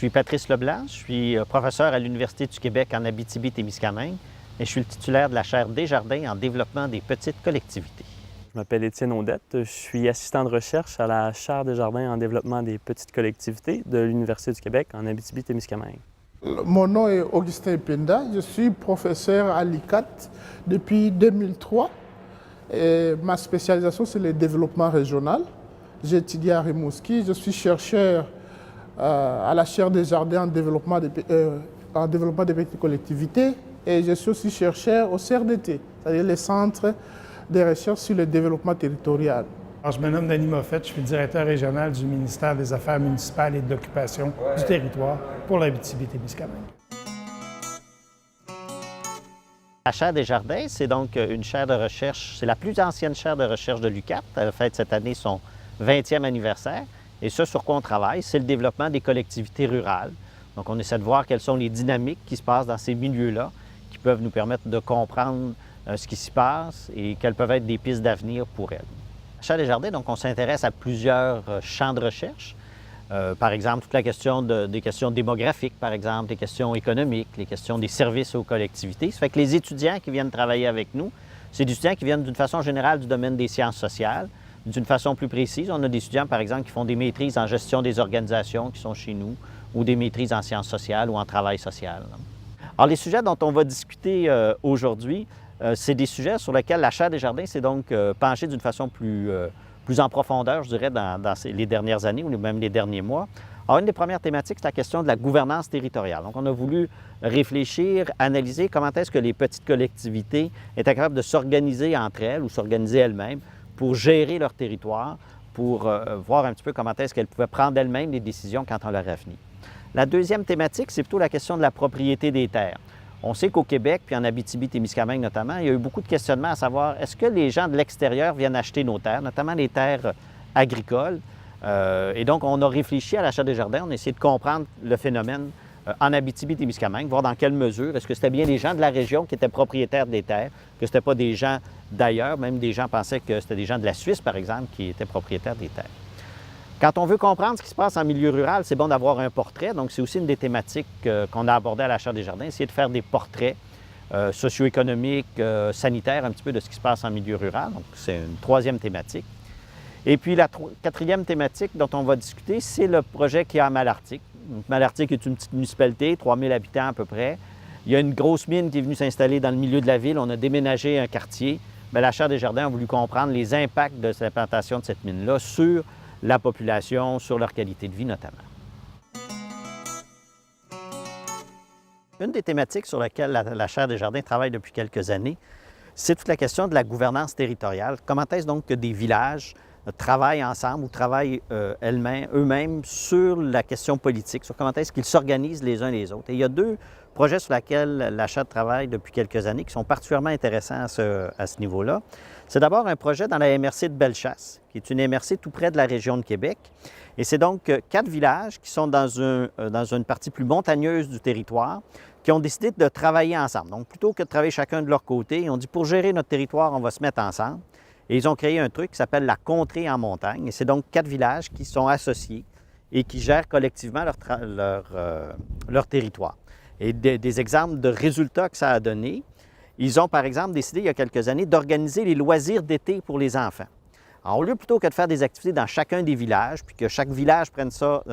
suis Patrice Leblanc, je suis professeur à l'Université du Québec en Abitibi-Témiscamingue et je suis le titulaire de la chaire Desjardins en développement des petites collectivités. Je m'appelle Étienne Audette, je suis assistant de recherche à la chaire Desjardins en développement des petites collectivités de l'Université du Québec en Abitibi-Témiscamingue. Mon nom est Augustin Penda, je suis professeur à l'ICAT depuis 2003 et ma spécialisation c'est le développement régional. J'ai étudié à Rimouski, je suis chercheur à la chaire Desjardins en développement des petites collectivités et je suis aussi chercheur au CRDT, c'est-à-dire les centres de recherche sur le développement territorial. Alors, je me nomme Denis Moffett, je suis directeur régional du ministère des Affaires municipales et de l'occupation du territoire pour l'Abitibi-Témiscamingue. La chaire Desjardins, c'est donc une chaire de recherche, c'est la plus ancienne chaire de recherche de l'UQAT. Elle fête cette année son 20e anniversaire. Et ce sur quoi on travaille, c'est le développement des collectivités rurales. Donc, on essaie de voir quelles sont les dynamiques qui se passent dans ces milieux-là, qui peuvent nous permettre de comprendre ce qui s'y passe et quelles peuvent être des pistes d'avenir pour elles. La chaire Desjardins, donc, on s'intéresse à plusieurs champs de recherche. Par exemple, toute la question des questions démographiques, par exemple, les questions économiques, les questions des services aux collectivités. Ça fait que les étudiants qui viennent travailler avec nous, c'est des étudiants qui viennent d'une façon générale du domaine des sciences sociales. D'une façon plus précise, on a des étudiants, par exemple, qui font des maîtrises en gestion des organisations qui sont chez nous, ou des maîtrises en sciences sociales ou en travail social. Alors, les sujets dont on va discuter aujourd'hui, c'est des sujets sur lesquels la chaire Desjardins s'est donc penchée d'une façon plus en profondeur, je dirais, dans les dernières années ou même les derniers mois. Alors, une des premières thématiques, c'est la question de la gouvernance territoriale. Donc, on a voulu réfléchir, analyser comment est-ce que les petites collectivités étaient capables de s'organiser entre elles ou s'organiser elles-mêmes pour gérer leur territoire, pour voir un petit peu comment est-ce qu'elles pouvaient prendre elles-mêmes les décisions quant à leur avenir. La deuxième thématique, c'est plutôt la question de la propriété des terres. On sait qu'au Québec, puis en Abitibi-Témiscamingue notamment, il y a eu beaucoup de questionnements à savoir est-ce que les gens de l'extérieur viennent acheter nos terres, notamment les terres agricoles. Et donc, on a réfléchi à la chaire Desjardins, on a essayé de comprendre le phénomène en Abitibi-Témiscamingue, voir dans quelle mesure, est-ce que c'était bien les gens de la région qui étaient propriétaires des terres, que ce n'était pas des gens d'ailleurs, même des gens pensaient que c'était des gens de la Suisse, par exemple, qui étaient propriétaires des terres. Quand on veut comprendre ce qui se passe en milieu rural, c'est bon d'avoir un portrait. Donc, c'est aussi une des thématiques qu'on a abordées à la chaire Desjardins, essayer de faire des portraits socio-économiques, sanitaires, un petit peu de ce qui se passe en milieu rural. Donc, c'est une troisième thématique. Et puis, la quatrième thématique dont on va discuter, c'est le projet qu'il y a à Malartic. Donc, Malartic est une petite municipalité, 3000 habitants à peu près. Il y a une grosse mine qui est venue s'installer dans le milieu de la ville. On a déménagé un quartier. Bien, la chaire Desjardins a voulu comprendre les impacts de l'implantation de cette mine-là sur la population, sur leur qualité de vie notamment. Une des thématiques sur lesquelles la chaire Desjardins travaille depuis quelques années, c'est toute la question de la gouvernance territoriale. Comment est-ce donc que des villages travaillent ensemble ou travaillent eux-mêmes sur la question politique, sur comment est-ce qu'ils s'organisent les uns les autres. Et il y a deux projets sur lesquels la chaire travaille depuis quelques années qui sont particulièrement intéressants à ce niveau-là. C'est d'abord un projet dans la MRC de Bellechasse, qui est une MRC tout près de la région de Québec. Et c'est donc 4 villages qui sont dans une partie plus montagneuse du territoire, qui ont décidé de travailler ensemble. Donc, plutôt que de travailler chacun de leur côté, ils ont dit, pour gérer notre territoire, on va se mettre ensemble. Et ils ont créé un truc qui s'appelle la contrée en montagne. Et c'est donc 4 villages qui sont associés et qui gèrent collectivement leur territoire. Et des exemples de résultats que ça a donné, ils ont par exemple décidé il y a quelques années d'organiser les loisirs d'été pour les enfants. Alors, au lieu plutôt que de faire des activités dans chacun des villages, puis que chaque village prenne ça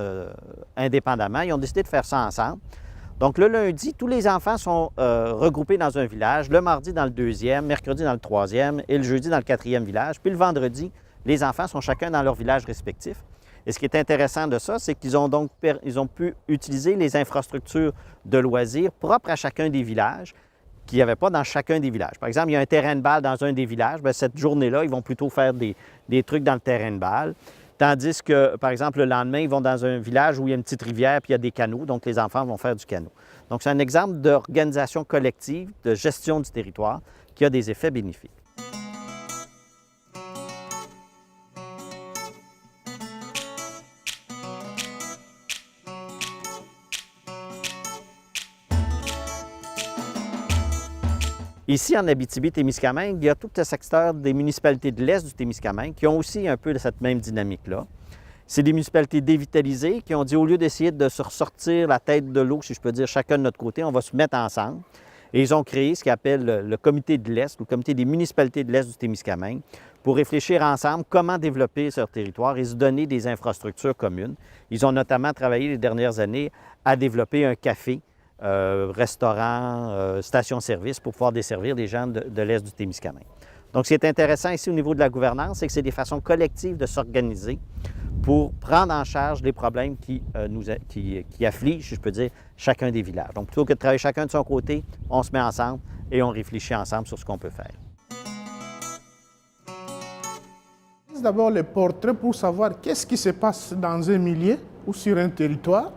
indépendamment, ils ont décidé de faire ça ensemble. Donc, le lundi, tous les enfants sont regroupés dans un village, le mardi dans le deuxième, mercredi dans le troisième et le jeudi dans le quatrième village. Puis le vendredi, les enfants sont chacun dans leur village respectif. Et ce qui est intéressant de ça, c'est qu'ils ont donc pu utiliser les infrastructures de loisirs propres à chacun des villages qu'il n'y avait pas dans chacun des villages. Par exemple, il y a un terrain de balle dans un des villages. Bien, cette journée-là, ils vont plutôt faire des trucs dans le terrain de balle. Tandis que, par exemple, le lendemain, ils vont dans un village où il y a une petite rivière puis il y a des canots, donc les enfants vont faire du canot. Donc, c'est un exemple d'organisation collective, de gestion du territoire qui a des effets bénéfiques. Ici, en Abitibi-Témiscamingue, il y a tout le secteur des municipalités de l'Est du Témiscamingue qui ont aussi un peu de cette même dynamique-là. C'est des municipalités dévitalisées qui ont dit, au lieu d'essayer de se ressortir la tête de l'eau, si je peux dire, chacun de notre côté, on va se mettre ensemble. Et ils ont créé ce qu'ils appellent le comité de l'Est, le comité des municipalités de l'Est du Témiscamingue, pour réfléchir ensemble comment développer leur territoire et se donner des infrastructures communes. Ils ont notamment travaillé les dernières années à développer un café, restaurant, station-service pour pouvoir desservir les gens de l'Est du Témiscamingue. Donc, ce qui est intéressant ici au niveau de la gouvernance, c'est que c'est des façons collectives de s'organiser pour prendre en charge les problèmes qui affligent, si je peux dire, chacun des villages. Donc, plutôt que de travailler chacun de son côté, on se met ensemble et on réfléchit ensemble sur ce qu'on peut faire. D'abord les portraits pour savoir qu'est-ce qui se passe dans un milieu ou sur un territoire,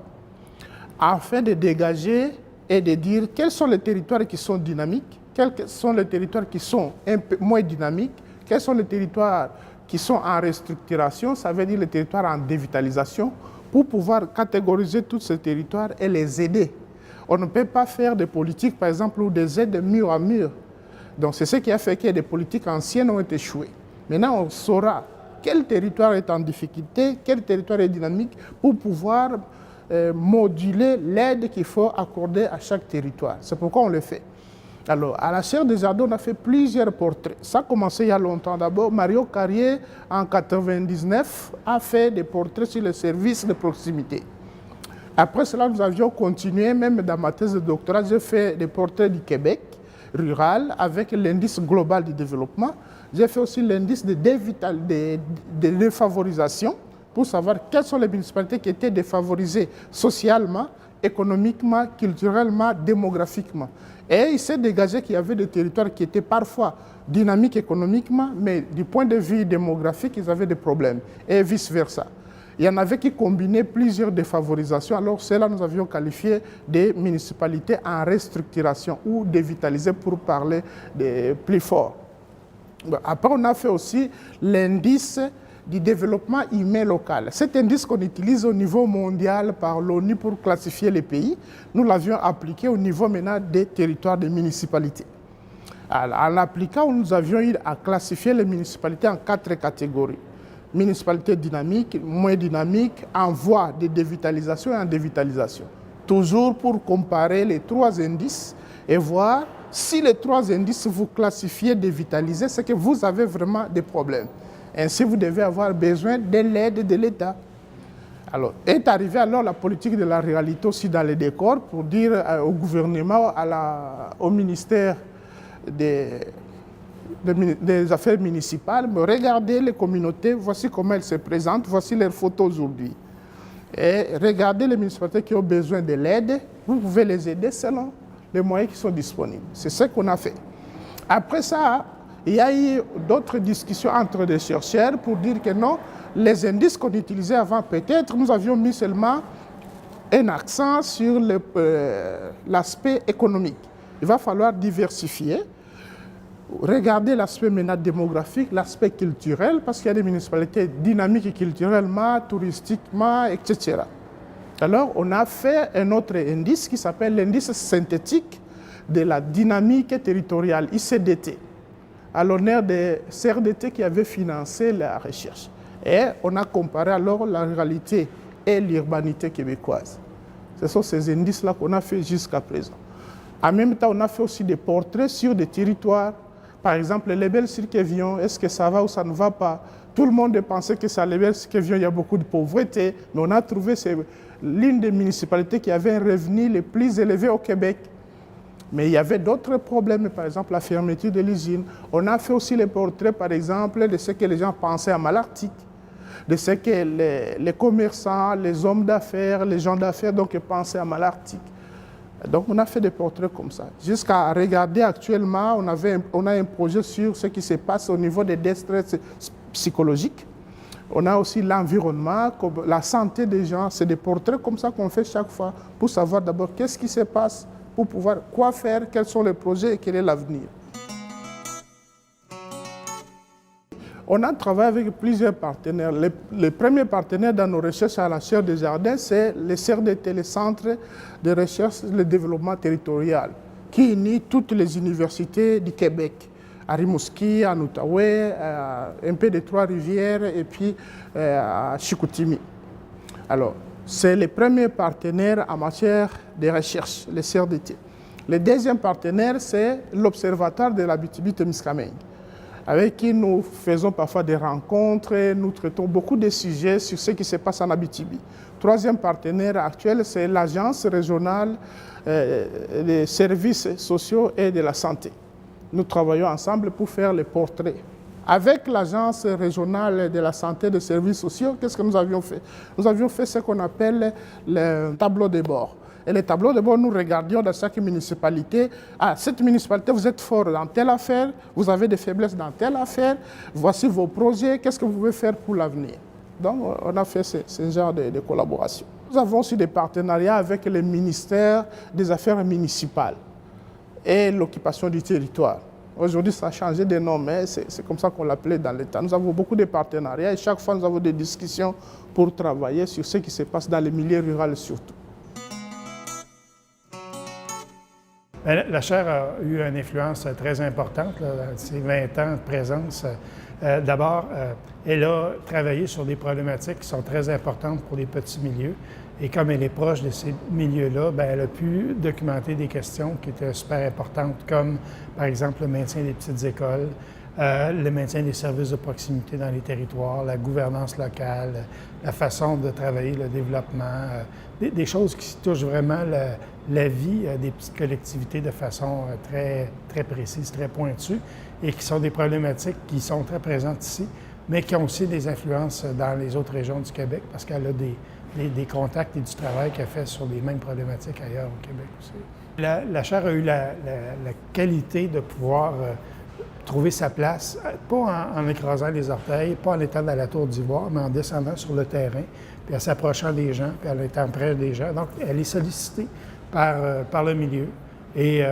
afin de dégager et de dire quels sont les territoires qui sont dynamiques, quels sont les territoires qui sont un peu moins dynamiques, quels sont les territoires qui sont en restructuration, ça veut dire les territoires en dévitalisation, pour pouvoir catégoriser tous ces territoires et les aider. On ne peut pas faire des politiques, par exemple, ou des aides mur à mur. Donc c'est ce qui a fait que des politiques anciennes ont échoué. Maintenant, on saura quel territoire est en difficulté, quel territoire est dynamique, pour pouvoir moduler l'aide qu'il faut accorder à chaque territoire. C'est pourquoi on le fait. Alors, à la Chaire des Jardins, on a fait plusieurs portraits. Ça a commencé il y a longtemps. D'abord, Mario Carrier, en 1999, a fait des portraits sur les services de proximité. Après cela, nous avions continué, même dans ma thèse de doctorat, j'ai fait des portraits du Québec rural avec l'indice global du développement. J'ai fait aussi l'indice de défavorisation pour savoir quelles sont les municipalités qui étaient défavorisées socialement, économiquement, culturellement, démographiquement. Et il s'est dégagé qu'il y avait des territoires qui étaient parfois dynamiques économiquement, mais du point de vue démographique, ils avaient des problèmes, et vice-versa. Il y en avait qui combinaient plusieurs défavorisations, alors celles-là, nous avions qualifié des municipalités en restructuration ou dévitalisées pour parler de plus fort. Après, on a fait aussi l'indice du développement humain local. Cet indice qu'on utilise au niveau mondial par l'ONU pour classifier les pays, nous l'avions appliqué au niveau maintenant des territoires des municipalités. En l'appliquant, nous avions eu à classifier les municipalités en 4 catégories. Municipalités dynamiques, moins dynamiques, en voie de dévitalisation et en dévitalisation. Toujours pour comparer les 3 indices et voir si les 3 indices vous classifiez dévitalisés, c'est que vous avez vraiment des problèmes. Ainsi, vous devez avoir besoin de l'aide de l'État. Alors, est arrivée alors la politique de la réalité aussi dans les décors pour dire au gouvernement, au ministère des affaires municipales, regardez les communautés, voici comment elles se présentent, voici leurs photos aujourd'hui. Et regardez les municipalités qui ont besoin de l'aide, vous pouvez les aider selon les moyens qui sont disponibles. C'est ce qu'on a fait. Après ça, il y a eu d'autres discussions entre les chercheurs pour dire que non, les indices qu'on utilisait avant, peut-être, nous avions mis seulement un accent sur l'aspect économique. Il va falloir diversifier, regarder l'aspect maintenant démographique, l'aspect culturel, parce qu'il y a des municipalités dynamiques culturellement, touristiquement, etc. Alors, on a fait un autre indice qui s'appelle l'indice synthétique de la dynamique territoriale, ICDT, à l'honneur des CRDT qui avaient financé la recherche. Et on a comparé alors la ruralité et l'urbanité québécoise. Ce sont ces indices-là qu'on a fait jusqu'à présent. En même temps, on a fait aussi des portraits sur des territoires. Par exemple, les Lebel-sur-Quévillon, est-ce que ça va ou ça ne va pas? Tout le monde pensait que à Lebel-sur-Quévillon, il y a beaucoup de pauvreté, mais on a trouvé l'une des municipalités qui avait un revenu le plus élevé au Québec. Mais il y avait d'autres problèmes, par exemple la fermeture de l'usine. On a fait aussi les portraits, par exemple, de ce que les gens pensaient à Malartic, de ce que les commerçants, les hommes d'affaires, les gens d'affaires donc pensaient à Malartic. Donc on a fait des portraits comme ça. Jusqu'à regarder actuellement, on a un projet sur ce qui se passe au niveau des détresse psychologiques. On a aussi l'environnement, la santé des gens. C'est des portraits comme ça qu'on fait chaque fois pour savoir d'abord qu'est-ce qui se passe, pour pouvoir quoi faire, quels sont les projets et quel est l'avenir. On a travaillé avec plusieurs partenaires. Les premiers partenaires dans nos recherches à la Chaire des Jardins, c'est le CRDT, le Centre de recherche et de développement territorial, qui unit toutes les universités du Québec, à Rimouski, à Outaouais, un peu de Trois-Rivières et puis à Chicoutimi. Alors, c'est les premiers partenaires en matière de recherche, les CRDT. Le deuxième partenaire, c'est l'Observatoire de l'Abitibi-Témiscamingue, avec qui nous faisons parfois des rencontres, nous traitons beaucoup de sujets sur ce qui se passe en Abitibi. Troisième partenaire actuel, c'est l'Agence régionale des services sociaux et de la santé. Nous travaillons ensemble pour faire les portraits. Avec l'Agence régionale de la santé et des services sociaux, qu'est-ce que nous avions fait? Nous avions fait ce qu'on appelle le tableau de bord. Et les tableaux de bord, nous regardions dans chaque municipalité. Ah, cette municipalité, vous êtes fort dans telle affaire, vous avez des faiblesses dans telle affaire, voici vos projets, qu'est-ce que vous pouvez faire pour l'avenir? Donc, on a fait ce genre de collaboration. Nous avons aussi des partenariats avec le ministère des Affaires municipales et l'occupation du territoire. Aujourd'hui, ça a changé de nom, mais c'est comme ça qu'on l'appelait dans l'État. Nous avons beaucoup de partenariats et chaque fois, nous avons des discussions pour travailler sur ce qui se passe dans les milieux ruraux surtout. La chaire a eu une influence très importante dans ses 20 ans de présence. D'abord, elle a travaillé sur des problématiques qui sont très importantes pour les petits milieux. Et comme elle est proche de ces milieux-là, elle a pu documenter des questions qui étaient super importantes, comme par exemple le maintien des petites écoles, le maintien des services de proximité dans les territoires, la gouvernance locale, la façon de travailler le développement, des choses qui touchent vraiment la vie des petites collectivités de façon très, très précise, très pointue, et qui sont des problématiques qui sont très présentes ici, mais qui ont aussi des influences dans les autres régions du Québec, parce qu'elle a des contacts et du travail qu'elle fait sur les mêmes problématiques ailleurs au Québec aussi. La chaire a eu la qualité de pouvoir trouver sa place, pas en écrasant les orteils, pas en étant dans la tour d'ivoire, mais en descendant sur le terrain, puis en s'approchant des gens, puis en étant près des gens. Donc, elle est sollicitée par le milieu. Et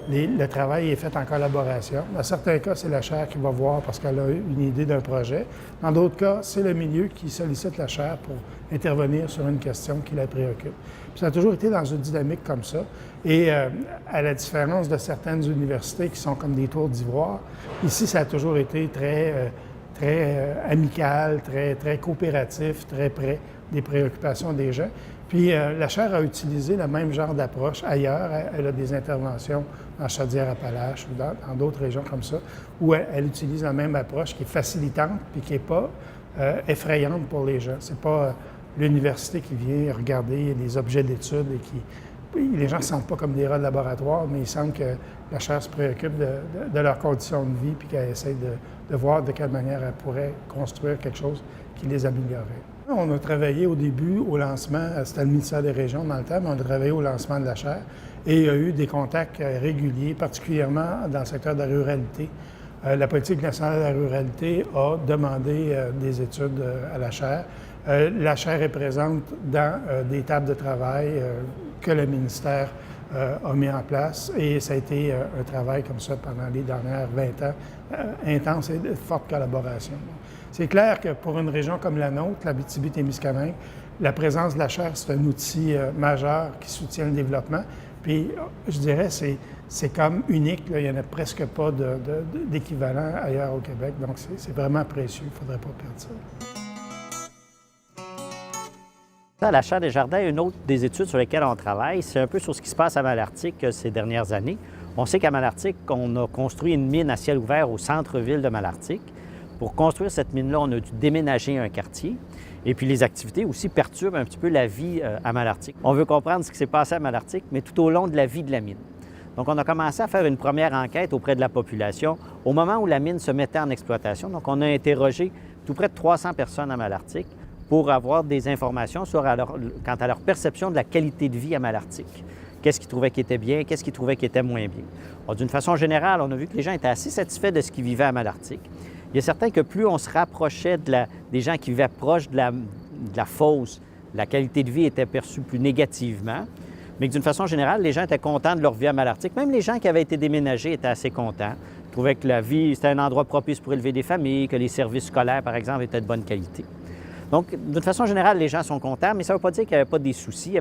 le travail est fait en collaboration. Dans certains cas, c'est la chaire qui va voir parce qu'elle a une idée d'un projet. Dans d'autres cas, c'est le milieu qui sollicite la chaire pour intervenir sur une question qui la préoccupe. Puis ça a toujours été dans une dynamique comme ça. Et à la différence de certaines universités qui sont comme des tours d'ivoire, ici, ça a toujours été très amical, très coopératif, très près des préoccupations des gens. Puis la chaire a utilisé le même genre d'approche ailleurs. Elle a des interventions en Chaudière-Appalaches ou dans d'autres régions comme ça, où elle utilise la même approche qui est facilitante puis qui n'est pas effrayante pour les gens. C'est pas l'université qui vient regarder les objets d'études et les gens ne se sentent pas comme des rats de laboratoire, mais ils sentent que la chaire se préoccupe de leurs conditions de vie puis qu'elle essaie de voir de quelle manière elle pourrait construire quelque chose qui les améliorerait. On a travaillé au début, au lancement, c'était le ministère des Régions dans le temps, mais on a travaillé au lancement de la chaire et il y a eu des contacts réguliers, particulièrement dans le secteur de la ruralité. La politique nationale de la ruralité a demandé des études à la chaire. La chaire est présente dans des tables de travail que le ministère a mis en place et ça a été un travail comme ça pendant les dernières 20 ans, intense et de forte collaboration. C'est clair que pour une région comme la nôtre, l'Abitibi-Témiscamingue, la présence de la chaire, c'est un outil majeur qui soutient le développement. Puis, je dirais, c'est comme unique. Là. Il n'y en a presque pas d'équivalent ailleurs au Québec. Donc, c'est vraiment précieux. Il ne faudrait pas perdre ça. À la Chaire des Jardins, une autre des études sur lesquelles on travaille, c'est un peu sur ce qui se passe à Malartic ces dernières années. On sait qu'à Malartic, on a construit une mine à ciel ouvert au centre-ville de Malartic. Pour construire cette mine-là, on a dû déménager un quartier. Et puis les activités aussi perturbent un petit peu la vie à Malartic. On veut comprendre ce qui s'est passé à Malartic, mais tout au long de la vie de la mine. Donc on a commencé à faire une première enquête auprès de la population au moment où la mine se mettait en exploitation. Donc on a interrogé tout près de 300 personnes à Malartic pour avoir des informations quant à leur perception de la qualité de vie à Malartic. Qu'est-ce qu'ils trouvaient qui était bien, qu'est-ce qu'ils trouvaient qui était moins bien. D'une façon générale, on a vu que les gens étaient assez satisfaits de ce qu'ils vivaient à Malartic. Il est certain que plus on se rapprochait des gens qui vivaient proche de la fosse, la qualité de vie était perçue plus négativement, mais que d'une façon générale, les gens étaient contents de leur vie à Malartic. Même les gens qui avaient été déménagés étaient assez contents. Ils trouvaient que la vie, c'était un endroit propice pour élever des familles, que les services scolaires, par exemple, étaient de bonne qualité. Donc, d'une façon générale, les gens sont contents, mais ça ne veut pas dire qu'il n'y avait pas des soucis.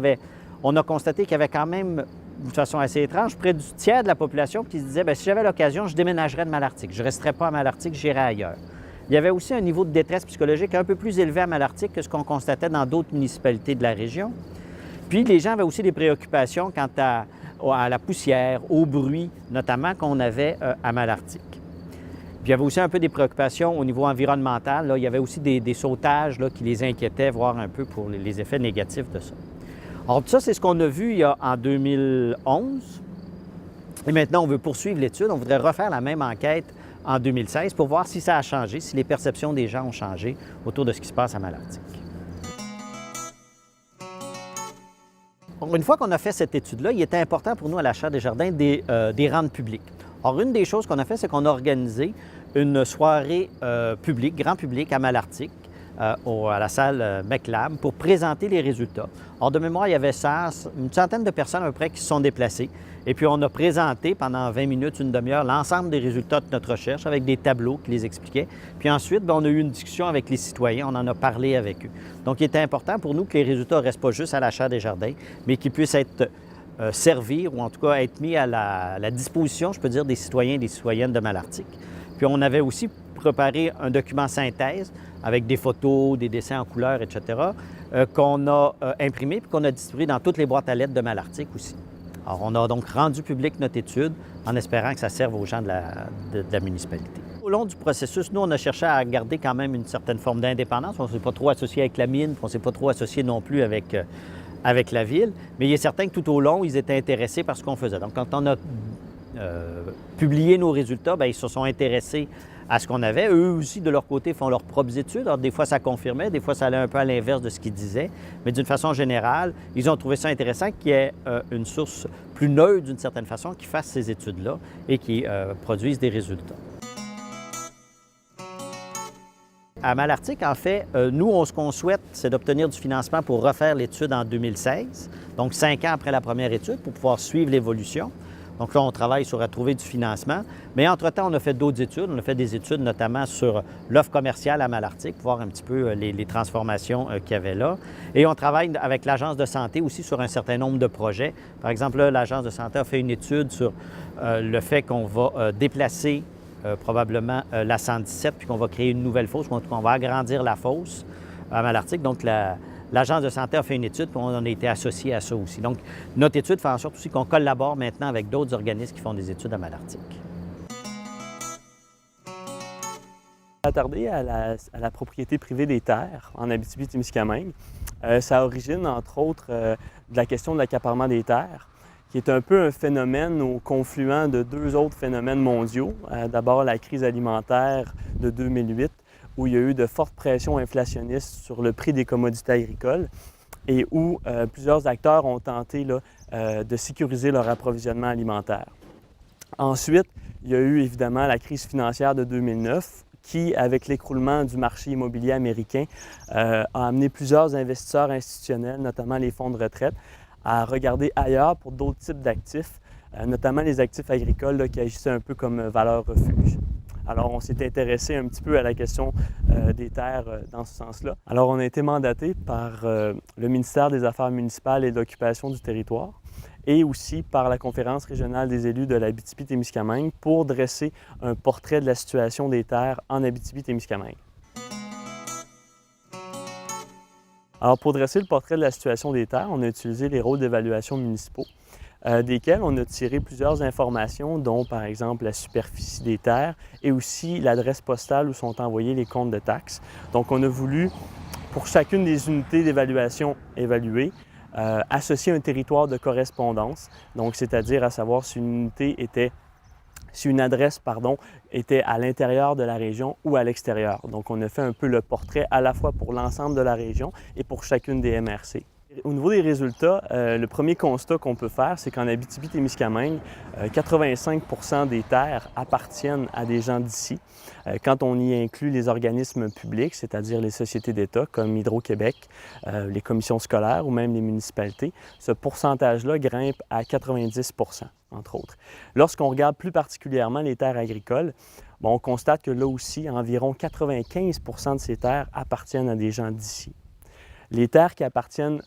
On a constaté qu'il y avait quand même, d'une façon assez étrange, près du tiers de la population qui se disait « Bien, si j'avais l'occasion, je déménagerais de Malartic. Je ne resterais pas à Malartic, j'irais ailleurs. » Il y avait aussi un niveau de détresse psychologique un peu plus élevé à Malartic que ce qu'on constatait dans d'autres municipalités de la région. Puis les gens avaient aussi des préoccupations quant à la poussière, au bruit, notamment qu'on avait à Malartic. Puis il y avait aussi un peu des préoccupations au niveau environnemental. Là. Il y avait aussi des sautages là, qui les inquiétaient, voire un peu pour les effets négatifs de ça. Alors ça, c'est ce qu'on a vu en 2011. Et maintenant, on veut poursuivre l'étude. On voudrait refaire la même enquête en 2016 pour voir si ça a changé, si les perceptions des gens ont changé autour de ce qui se passe à Malartic. Une fois qu'on a fait cette étude-là, il était important pour nous à la Chaire des Jardins des rendre publics. Alors, une des choses qu'on a fait, c'est qu'on a organisé une soirée publique, grand public, à Malartic, à la salle McLab, pour présenter les résultats. Alors, de mémoire, il y avait une centaine de personnes à peu près qui se sont déplacées. Et puis, on a présenté pendant 20 minutes, une demi-heure, l'ensemble des résultats de notre recherche avec des tableaux qui les expliquaient. Puis ensuite, on a eu une discussion avec les citoyens, on en a parlé avec eux. Donc, il était important pour nous que les résultats ne restent pas juste à la Chaire des Jardins, mais qu'ils puissent être servir ou en tout cas être mis à la disposition, je peux dire, des citoyens et des citoyennes de Malartic. Puis, on avait aussi préparé un document synthèse avec des photos, des dessins en couleur, etc., qu'on a imprimé puis qu'on a distribué dans toutes les boîtes à lettres de Malartic aussi. Alors, on a donc rendu public notre étude en espérant que ça serve aux gens de la municipalité. Au long du processus, nous, on a cherché à garder quand même une certaine forme d'indépendance. On ne s'est pas trop associé avec la mine, puis on ne s'est pas trop associé non plus avec la ville. Mais il est certain que tout au long, ils étaient intéressés par ce qu'on faisait. Donc, quand on a publié nos résultats, bien, ils se sont intéressés à ce qu'on avait. Eux aussi, de leur côté, font leurs propres études. Alors, des fois, ça confirmait, des fois, ça allait un peu à l'inverse de ce qu'ils disaient. Mais d'une façon générale, ils ont trouvé ça intéressant qu'il y ait une source plus neutre, d'une certaine façon, qui fasse ces études-là et qui produisent des résultats. À Malartic, en fait, nous, ce qu'on souhaite, c'est d'obtenir du financement pour refaire l'étude en 2016, donc 5 ans après la première étude, pour pouvoir suivre l'évolution. Donc là, on travaille sur à trouver du financement. Mais entre-temps, on a fait d'autres études. On a fait des études notamment sur l'offre commerciale à Malartic, pour voir un petit peu les transformations qu'il y avait là. Et on travaille avec l'Agence de santé aussi sur un certain nombre de projets. Par exemple, l'Agence de santé a fait une étude sur le fait qu'on va déplacer probablement la 117, puis qu'on va créer une nouvelle fosse, qu'on va agrandir la fosse à Malartic. Donc, l'Agence de santé a fait une étude, puis on a été associé à ça aussi. Donc, notre étude fait en sorte aussi qu'on collabore maintenant avec d'autres organismes qui font des études à Malartic. Attardé à la propriété privée des terres en Abitibi-Témiscamingue, ça origine, entre autres, de la question de l'accaparement des terres, qui est un peu un phénomène au confluent de deux autres phénomènes mondiaux. D'abord, la crise alimentaire de 2008, où il y a eu de fortes pressions inflationnistes sur le prix des commodités agricoles et où plusieurs acteurs ont tenté de sécuriser leur approvisionnement alimentaire. Ensuite, il y a eu évidemment la crise financière de 2009 qui, avec l'écroulement du marché immobilier américain, a amené plusieurs investisseurs institutionnels, notamment les fonds de retraite, à regarder ailleurs pour d'autres types d'actifs, notamment les actifs agricoles là, qui agissaient un peu comme valeur refuge. Alors, on s'est intéressé un petit peu à la question des terres dans ce sens-là. Alors, on a été mandaté par le ministère des Affaires municipales et de l'Occupation du territoire et aussi par la Conférence régionale des élus de l'Abitibi-Témiscamingue pour dresser un portrait de la situation des terres en Abitibi-Témiscamingue. Alors, pour dresser le portrait de la situation des terres, on a utilisé les rôles d'évaluation municipaux, desquels on a tiré plusieurs informations, dont par exemple la superficie des terres et aussi l'adresse postale où sont envoyés les comptes de taxes. Donc, on a voulu, pour chacune des unités d'évaluation évaluées, associer un territoire de correspondance, donc c'est-à-dire à savoir si une adresse était à l'intérieur de la région ou à l'extérieur. Donc, on a fait un peu le portrait à la fois pour l'ensemble de la région et pour chacune des MRC. Au niveau des résultats, le premier constat qu'on peut faire, c'est qu'en Abitibi-Témiscamingue, 85% des terres appartiennent à des gens d'ici. Quand on y inclut les organismes publics, c'est-à-dire les sociétés d'État comme Hydro-Québec, les commissions scolaires ou même les municipalités, ce pourcentage-là grimpe à 90%, entre autres. Lorsqu'on regarde plus particulièrement les terres agricoles, on constate que là aussi, environ 95% de ces terres appartiennent à des gens d'ici. Les terres qui appartiennent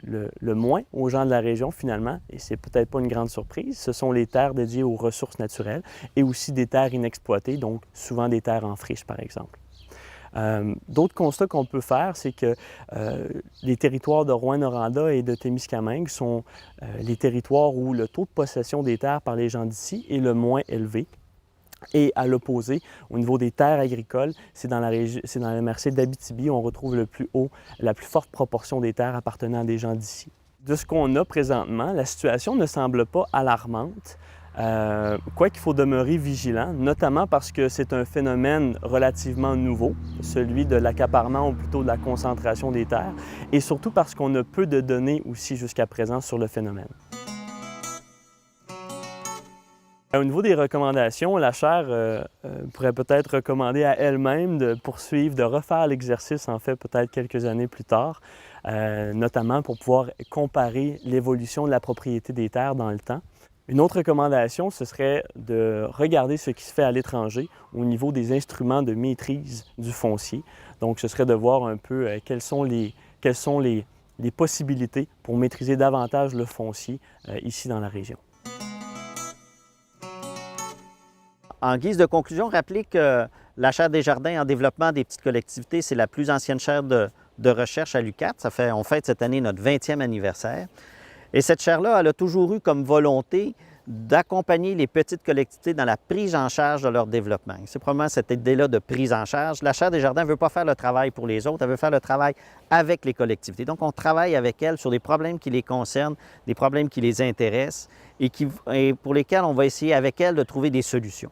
le moins aux gens de la région, finalement, et c'est peut-être pas une grande surprise, ce sont les terres dédiées aux ressources naturelles et aussi des terres inexploitées, donc souvent des terres en friche, par exemple. D'autres constats qu'on peut faire, c'est que les territoires de Rouyn-Noranda et de Témiscamingue sont les territoires où le taux de possession des terres par les gens d'ici est le moins élevé. Et à l'opposé, au niveau des terres agricoles, c'est dans la MRC d'Abitibi où on retrouve la plus forte proportion des terres appartenant à des gens d'ici. De ce qu'on a présentement, la situation ne semble pas alarmante, quoiqu'il faut demeurer vigilant, notamment parce que c'est un phénomène relativement nouveau, celui de l'accaparement ou plutôt de la concentration des terres, et surtout parce qu'on a peu de données aussi jusqu'à présent sur le phénomène. Au niveau des recommandations, la chaire pourrait peut-être recommander à elle-même de poursuivre, de refaire l'exercice, en fait, peut-être quelques années plus tard, notamment pour pouvoir comparer l'évolution de la propriété des terres dans le temps. Une autre recommandation, ce serait de regarder ce qui se fait à l'étranger au niveau des instruments de maîtrise du foncier. Donc, ce serait de voir un peu quelles sont les possibilités pour maîtriser davantage le foncier ici dans la région. En guise de conclusion, rappelez que la chaire Desjardins en développement des petites collectivités, c'est la plus ancienne chaire de recherche à l'UQAT. On fête cette année notre 20e anniversaire. Et cette chaire-là, elle a toujours eu comme volonté d'accompagner les petites collectivités dans la prise en charge de leur développement. C'est probablement cette idée-là de prise en charge. La chaire Desjardins ne veut pas faire le travail pour les autres, elle veut faire le travail avec les collectivités. Donc, on travaille avec elles sur des problèmes qui les concernent, des problèmes qui les intéressent et pour lesquels on va essayer avec elles de trouver des solutions.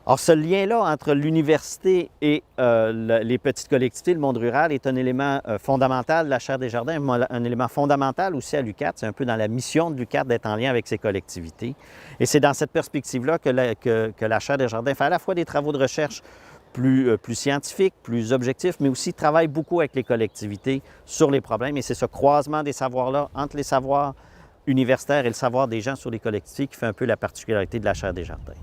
Or, ce lien-là entre l'université et les petites collectivités, le monde rural, est un élément fondamental de la chaire Desjardins, un élément fondamental aussi à l'UQAT. C'est un peu dans la mission de l'UQAT d'être en lien avec ces collectivités. Et c'est dans cette perspective-là que la chaire Desjardins fait à la fois des travaux de recherche plus scientifiques, plus objectifs, mais aussi travaille beaucoup avec les collectivités sur les problèmes. Et c'est ce croisement des savoirs-là entre les savoirs universitaires et le savoir des gens sur les collectivités qui fait un peu la particularité de la chaire Desjardins.